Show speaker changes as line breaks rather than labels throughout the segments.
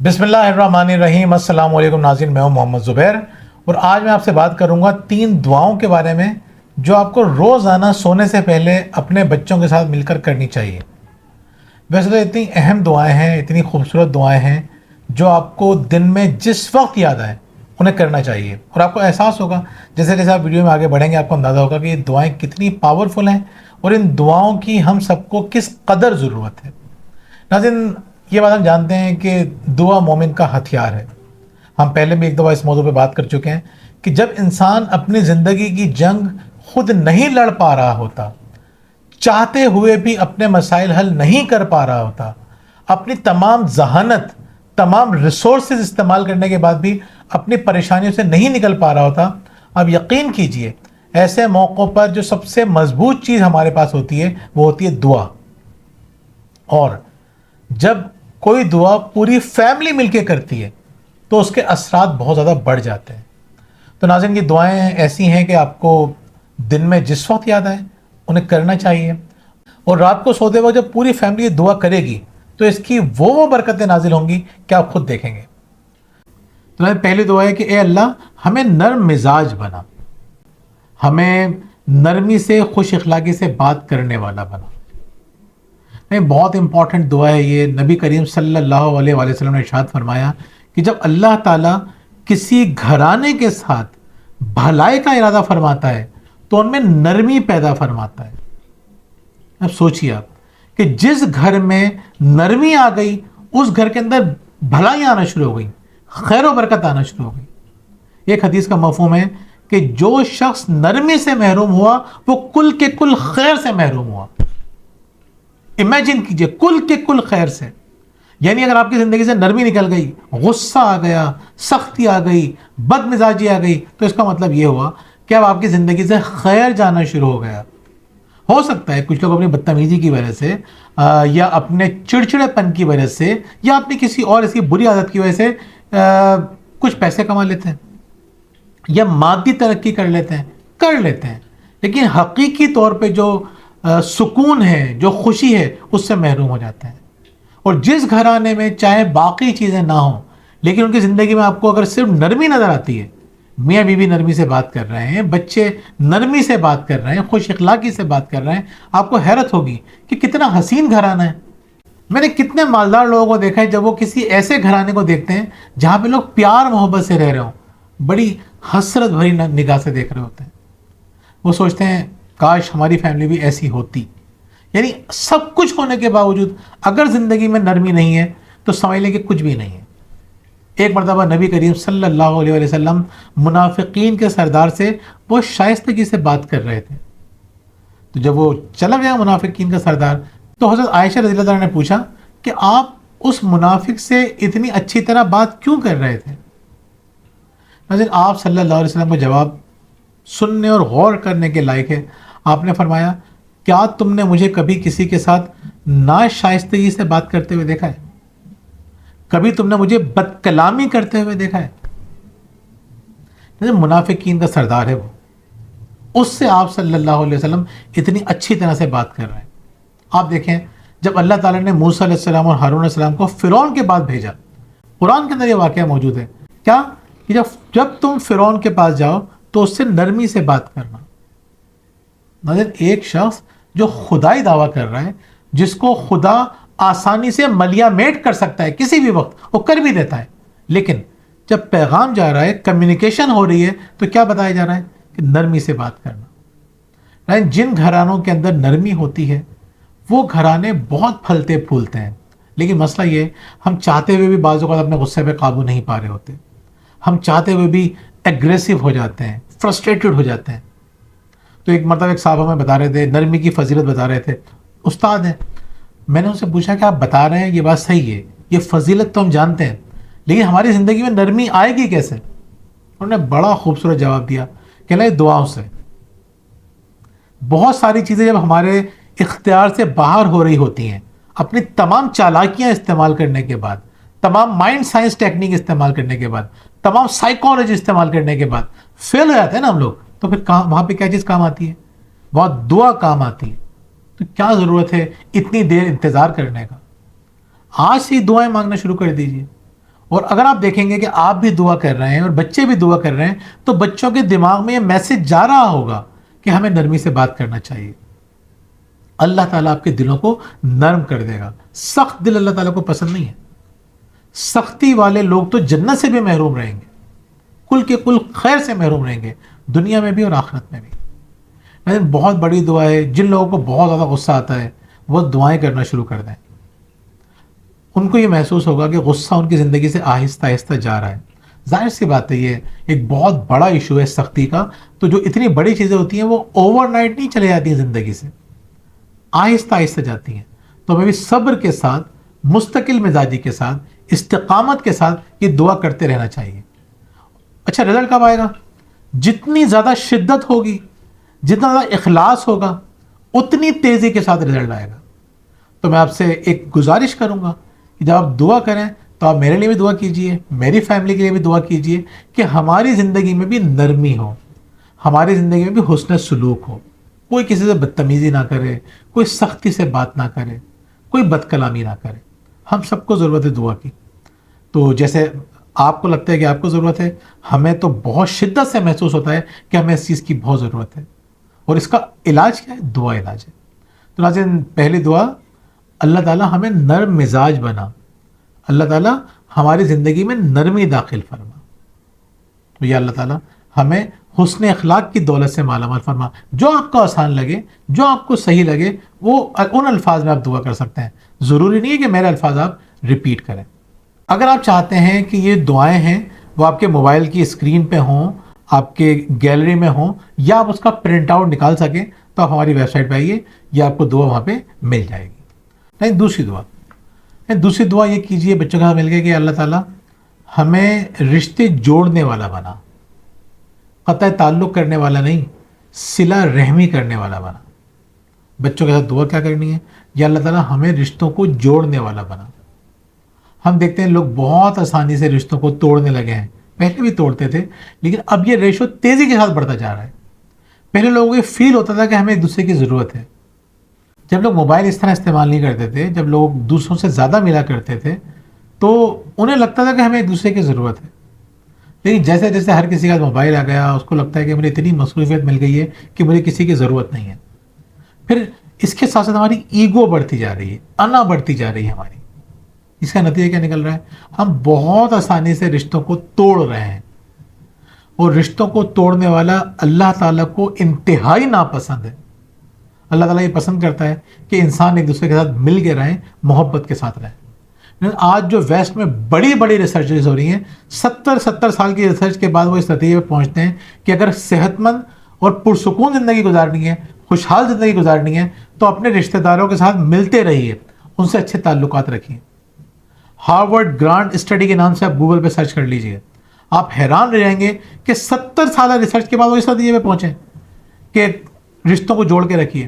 بسم اللہ الرحمن الرحیم۔ السلام علیکم ناظرین، میں ہوں محمد زبیر اور آج میں آپ سے بات کروں گا 3 دعاؤں کے بارے میں جو آپ کو روزانہ سونے سے پہلے اپنے بچوں کے ساتھ مل کر کرنی چاہیے۔ ویسے تو اتنی اہم دعائیں ہیں، اتنی خوبصورت دعائیں ہیں جو آپ کو دن میں جس وقت یاد آئے انہیں کرنا چاہیے، اور آپ کو احساس ہوگا جیسے جیسے آپ ویڈیو میں آگے بڑھیں گے آپ کو اندازہ ہوگا کہ یہ دعائیں کتنی پاورفل ہیں اور ان دعاؤں کی ہم سب کو کس قدر ضرورت ہے۔ ناظرین، یہ بات ہم جانتے ہیں کہ دعا مومن کا ہتھیار ہے۔ ہم پہلے بھی ایک دفعہ اس موضوع پہ بات کر چکے ہیں کہ جب انسان اپنی زندگی کی جنگ خود نہیں لڑ پا رہا ہوتا، چاہتے ہوئے بھی اپنے مسائل حل نہیں کر پا رہا ہوتا، اپنی تمام ذہانت، تمام ریسورسز استعمال کرنے کے بعد بھی اپنی پریشانیوں سے نہیں نکل پا رہا ہوتا، اب یقین کیجئے ایسے موقعوں پر جو سب سے مضبوط چیز ہمارے پاس ہوتی ہے وہ ہوتی ہے دعا۔ اور جب کوئی دعا پوری فیملی مل کے کرتی ہے تو اس کے اثرات بہت زیادہ بڑھ جاتے ہیں۔ تو ناظرین، یہ دعائیں ایسی ہیں کہ آپ کو دن میں جس وقت یاد آئے انہیں کرنا چاہیے، اور رات کو سوتے وقت جب پوری فیملی یہ دعا کرے گی تو اس کی وہ برکتیں نازل ہوں گی کہ آپ خود دیکھیں گے۔ تو پہلی دعا ہے کہ اے اللہ ہمیں نرم مزاج بنا، ہمیں نرمی سے، خوش اخلاقی سے بات کرنے والا بنا۔ بہت امپورٹنٹ دعا ہے یہ۔ نبی کریم صلی اللہ علیہ وآلہ وسلم نے ارشاد فرمایا کہ جب اللہ تعالیٰ کسی گھرانے کے ساتھ بھلائی کا ارادہ فرماتا ہے تو ان میں نرمی پیدا فرماتا ہے۔ اب سوچیے آپ کہ جس گھر میں نرمی آ گئی اس گھر کے اندر بھلائی آنا شروع ہو گئی، خیر و برکت آنا شروع ہو گئی۔ ایک حدیث کا مفہوم ہے کہ جو شخص نرمی سے محروم ہوا وہ کل کے کل خیر سے محروم ہوا۔ امیجن کیجئے، کل کے کل خیر سے۔ یعنی اگر آپ کی زندگی سے نرمی نکل گئی، غصہ آ گیا، سختی آ گئی، بد مزاجی آ گئی، تو اس کا مطلب یہ ہوا کہ اب آپ کی زندگی سے خیر جانا شروع ہو گیا۔ ہو سکتا ہے کچھ لوگ اپنی بدتمیزی کی وجہ سے یا اپنے چڑچڑے پن کی وجہ سے یا اپنی کسی اور اس کی بری عادت کی وجہ سے کچھ پیسے کما لیتے ہیں یا مادی ترقی کر لیتے ہیں، لیکن حقیقی طور پہ جو سکون ہے، جو خوشی ہے، اس سے محروم ہو جاتے ہیں۔ اور جس گھرانے میں چاہے باقی چیزیں نہ ہوں لیکن ان کی زندگی میں آپ کو اگر صرف نرمی نظر آتی ہے، میاں بیوی نرمی سے بات کر رہے ہیں، بچے نرمی سے بات کر رہے ہیں، خوش اخلاقی سے بات کر رہے ہیں، آپ کو حیرت ہوگی کہ کتنا حسین گھرانہ ہے۔ میں نے کتنے مالدار لوگوں کو دیکھا ہے جب وہ کسی ایسے گھرانے کو دیکھتے ہیں جہاں پہ لوگ پیار محبت سے رہ رہے ہوں، بڑی حسرت بھری نگاہ سے دیکھ رہے ہوتے ہیں۔ وہ سوچتے ہیں کاش ہماری فیملی بھی ایسی ہوتی۔ یعنی سب کچھ ہونے کے باوجود اگر زندگی میں نرمی نہیں ہے تو سمجھ لیں کہ کچھ بھی نہیں ہے۔ ایک مرتبہ نبی کریم صلی اللہ علیہ وسلم منافقین کے سردار سے بہت شائستگی سے بات کر رہے تھے، تو جب وہ چلا گیا منافقین کا سردار تو حضرت عائشہ رضی اللہ عنہ نے پوچھا کہ آپ اس منافق سے اتنی اچھی طرح بات کیوں کر رہے تھے؟ ناظرین، آپ صلی اللہ علیہ وسلم کا جواب سننے اور غور کرنے کے لائق ہے۔ آپ نے فرمایا کیا تم نے مجھے کبھی کسی کے ساتھ ناشائستگی سے بات کرتے ہوئے دیکھا ہے؟ کبھی تم نے مجھے بد کلامی کرتے ہوئے دیکھا ہے؟ منافقین کا سردار ہے وہ، اس سے آپ صلی اللہ علیہ وسلم اتنی اچھی طرح سے بات کر رہے ہیں۔ آپ دیکھیں جب اللہ تعالیٰ نے موسیٰ علیہ السلام اور ہارون علیہ السلام کو فرعون کے پاس بھیجا، قرآن کے اندر یہ واقعہ موجود ہے کیا کہ جب تم فرعون کے پاس جاؤ تو اس سے نرمی سے بات کرنا۔ نظر ایک شخص جو خدائی دعویٰ کر رہا ہے، جس کو خدا آسانی سے ملیا میٹ کر سکتا ہے کسی بھی وقت، وہ کر بھی دیتا ہے، لیکن جب پیغام جا رہا ہے، کمیونیکیشن ہو رہی ہے، تو کیا بتایا جا رہا ہے کہ نرمی سے بات کرنا۔ جن گھرانوں کے اندر نرمی ہوتی ہے وہ گھرانے بہت پھلتے پھولتے ہیں، لیکن مسئلہ یہ ہم چاہتے ہوئے بھی بعض اوقات اپنے غصے پہ قابو نہیں پا رہے ہوتے، ہم چاہتے ہوئے بھی ایگریسو ہو جاتے ہیں، فرسٹریٹڈ ہو جاتے ہیں۔ تو ایک مرتبہ ایک صاحب ہمیں بتا رہے تھے، نرمی کی فضیلت بتا رہے تھے، استاد ہیں۔ میں نے ان سے پوچھا کہ آپ بتا رہے ہیں یہ بات صحیح ہے، یہ فضیلت تو ہم جانتے ہیں، لیکن ہماری زندگی میں نرمی آئے گی کیسے؟ انہوں نے بڑا خوبصورت جواب دیا کہ اللہ دعاؤں سے۔ بہت ساری چیزیں جب ہمارے اختیار سے باہر ہو رہی ہوتی ہیں، اپنی تمام چالاکیاں استعمال کرنے کے بعد، تمام مائنڈ سائنس ٹیکنیک استعمال کرنے کے بعد، تمام سائیکالوجی استعمال کرنے کے بعد فیل ہو جاتے ہیں نا ہم لوگ، تو پھر وہاں پہ کیا چیز کام آتی ہے؟ بہت دعا کام آتی ہے۔ تو کیا ضرورت ہے اتنی دیر انتظار کرنے کا؟ آج سے دعائیں مانگنا شروع کر دیجئے، اور اگر آپ دیکھیں گے کہ آپ بھی دعا کر رہے ہیں اور بچے بھی دعا کر رہے ہیں تو بچوں کے دماغ میں یہ میسج جا رہا ہوگا کہ ہمیں نرمی سے بات کرنا چاہیے. اللہ تعالیٰ آپ کے دلوں کو نرم کر دے گا. سخت دل اللہ تعالیٰ کو پسند نہیں ہے. سختی والے لوگ تو جنت سے بھی محروم رہیں گے, کل کے کل خیر سے محروم رہیں گے, دنیا میں بھی اور آخرت میں بھی. لیکن بہت بڑی دعا ہے, جن لوگوں کو بہت زیادہ غصہ آتا ہے وہ دعائیں کرنا شروع کر دیں. ان کو یہ محسوس ہوگا کہ غصہ ان کی زندگی سے آہستہ آہستہ جا رہا ہے. ظاہر سی بات ہے یہ ایک بہت بڑا ایشو ہے سختی کا. تو جو اتنی بڑی چیزیں ہوتی ہیں وہ اوور نائٹ نہیں چلے جاتی ہیں زندگی سے, آہستہ آہستہ جاتی ہیں. تو ہمیں بھی صبر کے ساتھ, مستقل مزاجی کے ساتھ, استقامت کے ساتھ یہ دعا کرتے رہنا چاہیے. اچھا رزلٹ کب آئے گا؟ جتنی زیادہ شدت ہوگی, جتنا زیادہ اخلاص ہوگا, اتنی تیزی کے ساتھ رزلٹ آئے گا. تو میں آپ سے ایک گزارش کروں گا کہ جب آپ دعا کریں تو آپ میرے لیے بھی دعا کیجئے, میری فیملی کے لیے بھی دعا کیجئے کہ ہماری زندگی میں بھی نرمی ہو, ہماری زندگی میں بھی حسن سلوک ہو, کوئی کسی سے بدتمیزی نہ کرے, کوئی سختی سے بات نہ کرے, کوئی بد کلامی نہ کرے. ہم سب کو ضرورت ہے دعا کی. تو جیسے آپ کو لگتا ہے کہ آپ کو ضرورت ہے, ہمیں تو بہت شدت سے محسوس ہوتا ہے کہ ہمیں اس چیز کی بہت ضرورت ہے. اور اس کا علاج کیا ہے؟ دعا علاج ہے. تو ناظرین, پہلی دعا, اللہ تعالیٰ ہمیں نرم مزاج بنا, اللہ تعالیٰ ہماری زندگی میں نرمی داخل فرما. تو یا اللہ تعالیٰ ہمیں حسن اخلاق کی دولت سے مالا مال فرما. جو آپ کو آسان لگے, جو آپ کو صحیح لگے, وہ ان الفاظ میں آپ دعا کر سکتے ہیں. ضروری نہیں ہے کہ میرے الفاظ آپ ریپیٹ کریں. اگر آپ چاہتے ہیں کہ یہ دعائیں ہیں وہ آپ کے موبائل کی اسکرین پہ ہوں, آپ کے گیلری میں ہوں, یا آپ اس کا پرنٹ آؤٹ نکال سکیں, تو آپ ہماری ویب سائٹ پہ آئیے, یا آپ کو دعا وہاں پہ مل جائے گی. نہیں, دوسری دعا یہ کیجئے بچوں کے ساتھ مل کے کہ اللہ تعالیٰ ہمیں رشتے جوڑنے والا بنا, قطع تعلق کرنے والا نہیں, صلہ رحمی کرنے والا بنا. بچوں کے ساتھ دعا کیا کرنی ہے؟ یا اللہ تعالیٰ ہمیں رشتوں کو جوڑنے والا بنا. ہم دیکھتے ہیں لوگ بہت آسانی سے رشتوں کو توڑنے لگے ہیں, پہلے بھی توڑتے تھے لیکن اب یہ ریشو تیزی کے ساتھ بڑھتا جا رہا ہے. پہلے لوگوں کو یہ فیل ہوتا تھا کہ ہمیں ایک دوسرے کی ضرورت ہے. جب لوگ موبائل اس طرح استعمال نہیں کرتے تھے, جب لوگ دوسروں سے زیادہ ملا کرتے تھے, تو انہیں لگتا تھا کہ ہمیں ایک دوسرے کی ضرورت ہے. لیکن جیسے جیسے ہر کسی کا موبائل آ گیا, اس کو لگتا ہے کہ مجھے اتنی مصروفیت مل گئی ہے کہ مجھے کسی کی ضرورت نہیں ہے. پھر اس کے ساتھ ساتھ ہماری ایگو بڑھتی جا رہی ہے, انا بڑھتی جا رہی ہے ہماری. اس کا نتیجہ کیا نکل رہا ہے؟ ہم بہت آسانی سے رشتوں کو توڑ رہے ہیں, اور رشتوں کو توڑنے والا اللہ تعالیٰ کو انتہائی ناپسند ہے. اللہ تعالیٰ یہ پسند کرتا ہے کہ انسان ایک دوسرے کے ساتھ مل کے رہیں, محبت کے ساتھ رہیں. آج جو ویسٹ میں بڑی بڑی ریسرچز ہو رہی ہیں, 70 سال کی ریسرچ کے بعد وہ اس نتیجے پہ پہنچتے ہیں کہ اگر صحت مند اور پرسکون زندگی گزارنی ہے, خوشحال زندگی گزارنی ہے, تو اپنے رشتہ داروں کے ساتھ ملتے رہیے, ان سے اچھے تعلقات رکھیے. ہارورڈ گرانٹ اسٹڈی کے نام سے آپ گوگل پہ سرچ کر لیجئے, آپ حیران رہ جائیں گے کہ 70 سالہ ریسرچ کے بعد وہ اس نتیجے پہ پہنچے کہ رشتوں کو جوڑ کے رکھیے.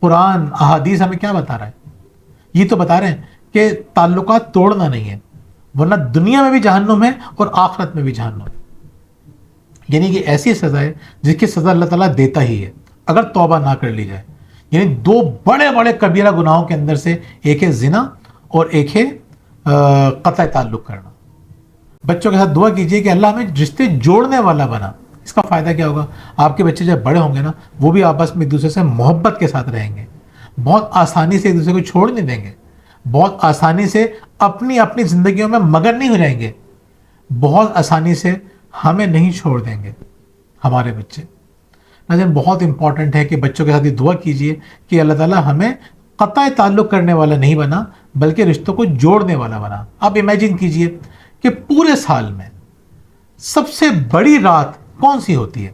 قرآن احادیث ہمیں کیا بتا رہا ہے؟ یہ تو بتا رہے ہیں کہ تعلقات توڑنا نہیں ہے, ورنہ دنیا میں بھی جہنم ہے اور آخرت میں بھی جہنم ہے. یعنی کہ ایسی سزا ہے جس کی سزا اللہ تعالیٰ دیتا ہی ہے اگر توبہ نہ کر لی جائے. یعنی 2 بڑے بڑے کبیرہ گناہوں کے اندر سے ایک ہے زنا اور ایک ہے قطع تعلق کرنا. بچوں کے ساتھ دعا کیجئے کہ اللہ ہمیں رشتے جوڑنے والا بنا. اس کا فائدہ کیا ہوگا؟ آپ کے بچے جب بڑے ہوں گے نا, وہ بھی آپس میں ایک دوسرے سے محبت کے ساتھ رہیں گے, بہت آسانی سے ایک دوسرے کو چھوڑ نہیں دیں گے, بہت آسانی سے اپنی زندگیوں میں مگن نہیں ہو جائیں گے, بہت آسانی سے ہمیں نہیں چھوڑ دیں گے ہمارے بچے. لیکن بہت امپورٹنٹ ہے کہ بچوں کے ساتھ یہ دعا کیجئے کہ اللہ تعالیٰ ہمیں قطع تعلق کرنے والا نہیں بنا, بلکہ رشتوں کو جوڑنے والا بنا. آپ امیجن کیجئے کہ پورے سال میں سب سے بڑی رات کون سی ہوتی ہے؟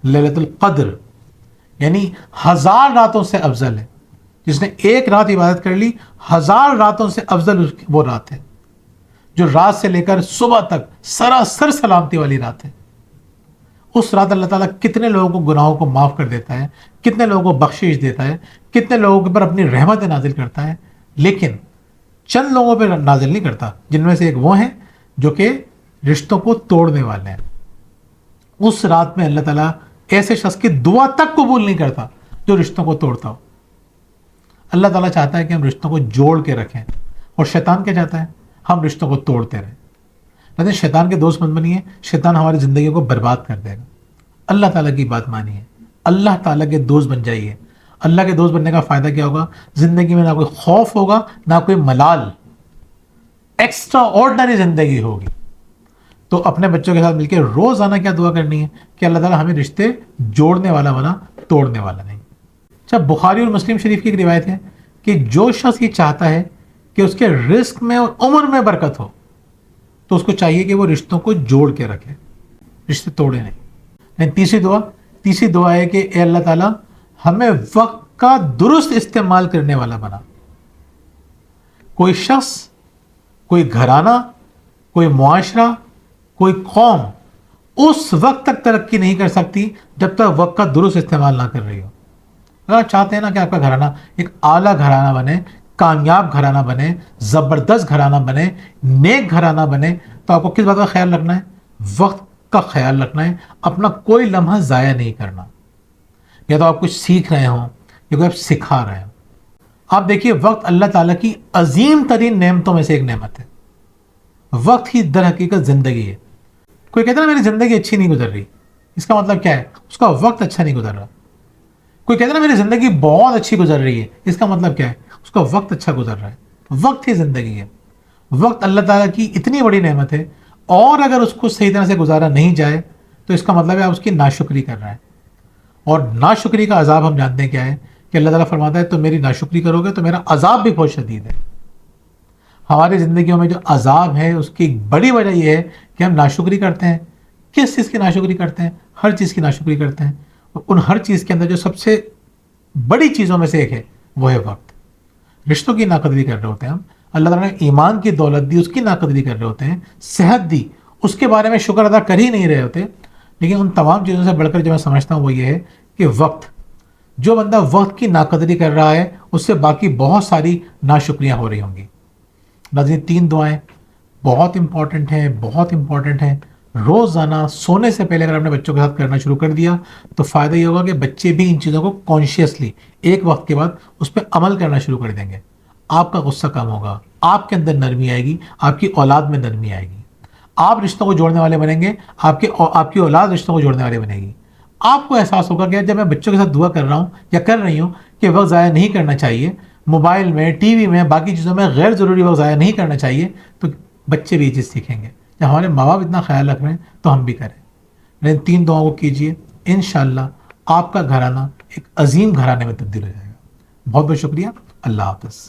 لیلۃ القدر, یعنی 1000 راتوں سے افضل ہے. جس نے ایک رات عبادت کر لی, 1000 راتوں سے افضل وہ رات ہے. جو رات سے لے کر صبح تک سراسر سلامتی والی رات ہے. اس رات اللہ تعالیٰ کتنے لوگوں کو گناہوں کو معاف کر دیتا ہے, کتنے لوگوں کو بخشش دیتا ہے, کتنے لوگوں کے اوپر اپنی رحمت نازل کرتا ہے. لیکن چند لوگوں پہ نازل نہیں کرتا, جن میں سے ایک وہ ہیں جو کہ رشتوں کو توڑنے والے ہیں. اس رات میں اللہ تعالیٰ ایسے شخص کی دعا تک قبول نہیں کرتا جو رشتوں کو توڑتا ہو. اللہ تعالیٰ چاہتا ہے کہ ہم رشتوں کو جوڑ کے رکھیں. اور شیطان کیا چاہتا ہے؟ ہم رشتوں کو توڑتے رہیں. لیکن شیطان کے دوست مت بنیے, شیطان ہماری زندگیوں کو برباد کر دے گا. اللہ تعالیٰ کی بات مانیے, اللہ تعالیٰ کے دوست بن جائیے. اللہ کے دوست بننے کا فائدہ کیا ہوگا؟ زندگی میں نہ کوئی خوف ہوگا, نہ کوئی ملال, ایکسٹرا آرڈنری زندگی ہوگی. تو اپنے بچوں کے ساتھ مل کے روزانہ کیا دعا کرنی ہے کہ اللہ تعالیٰ ہمیں رشتے جوڑنے والا بنا, توڑنے والا نہیں. اچھا, بخاری اور مسلم شریف کی ایک روایت ہے کہ جو شخص یہ چاہتا ہے کہ اس کے رزق میں اور عمر میں برکت ہو تو اس کو چاہیے کہ وہ رشتوں کو جوڑ کے رکھے, رشتے توڑے نہیں. تیسری دعا ہے کہ اے اللہ تعالیٰ ہمیں وقت کا درست استعمال کرنے والا بنا. کوئی شخص, کوئی گھرانہ, کوئی معاشرہ, کوئی قوم اس وقت تک ترقی نہیں کر سکتی جب تک وقت کا درست استعمال نہ کر رہی ہو. اگر آپ چاہتے ہیں نا کہ آپ کا گھرانہ ایک اعلیٰ گھرانہ بنے, کامیاب گھرانہ بنے, زبردست گھرانہ بنے, نیک گھرانہ بنے, تو آپ کو کس بات کا خیال رکھنا ہے؟ وقت کا خیال رکھنا ہے. اپنا کوئی لمحہ ضائع نہیں کرنا. یا تو آپ کچھ سیکھ رہے ہوں یا کوئی آپ سکھا رہے ہوں. آپ دیکھیے, وقت اللہ تعالیٰ کی عظیم ترین نعمتوں میں سے ایک نعمت ہے. وقت ہی در حقیقت زندگی ہے. کوئی کہتا ہے نا میری زندگی اچھی نہیں گزر رہی, اس کا مطلب کیا ہے؟ اس کا وقت اچھا نہیں گزر رہا. کوئی کہتا ہے نا میری زندگی بہت اچھی گزر رہی ہے, اس کا مطلب کیا ہے؟ اس کا وقت اچھا گزر رہا ہے. وقت ہی زندگی ہے. وقت اللہ تعالیٰ کی اتنی بڑی نعمت ہے, اور اگر اس کو صحیح طرح سے گزارا نہیں جائے تو اس کا مطلب ہے آپ اس کی ناشکری کر رہے ہیں. اور ناشکری کا عذاب ہم جانتے ہیں کیا ہے, کہ اللہ تعالیٰ فرماتا ہے تو میری ناشکری کرو گے تو میرا عذاب بھی بہت شدید ہے. ہماری زندگیوں میں جو عذاب ہے اس کی ایک بڑی وجہ یہ ہے کہ ہم ناشکری کرتے ہیں. کس چیز کی ناشکری کرتے ہیں؟ ہر چیز کی ناشکری کرتے ہیں. ان ہر چیز کے اندر جو سب سے بڑی چیزوں میں سے ایک ہے وہ ہے وقت. رشتوں کی ناقدری کر رہے ہوتے ہیں ہم. اللہ تعالیٰ نے ایمان کی دولت دی, اس کی ناقدری کر رہے ہوتے ہیں. صحت دی, اس کے بارے میں شکر ادا کر ہی نہیں رہے ہوتے. لیکن ان تمام چیزوں سے بڑھ کر جو میں سمجھتا ہوں وہ یہ ہے کہ وقت, جو بندہ وقت کی ناقدری کر رہا ہے اس سے باقی بہت ساری ناشکریاں ہو رہی ہوں گی. ناظرین, 3 دعائیں بہت امپورٹنٹ ہیں, بہت امپورٹنٹ ہیں. روزانہ سونے سے پہلے اگر اپنے بچوں کے ساتھ کرنا شروع کر دیا تو فائدہ یہ ہوگا کہ بچے بھی ان چیزوں کو کانشیسلی ایک وقت کے بعد اس پہ عمل کرنا شروع کر دیں گے. آپ کا غصہ کم ہوگا, آپ کے اندر نرمی آئے گی, آپ کی اولاد میں نرمی آئے گی. آپ رشتوں کو جوڑنے والے بنیں گے, آپ کی اولاد رشتوں کو جوڑنے والے بنے گی. آپ کو احساس ہوگا کہ جب میں بچوں کے ساتھ دعا کر رہا ہوں یا کر رہی ہوں کہ وقت ضائع نہیں کرنا چاہیے, موبائل میں, ٹی وی میں, باقی چیزوں میں غیر ضروری وقت ضائع نہیں کرنا چاہیے, تو بچے بھی یہ چیز سیکھیں گے. جب ہمارے ماں باپ اتنا خیال رکھ رہے ہیں تو ہم بھی کریں. لیکن 3 دعاؤں کو کیجئے, انشاءاللہ آپ کا گھرانہ ایک عظیم گھرانے میں تبدیل ہو جائے گا. بہت بہت شکریہ. اللہ حافظ.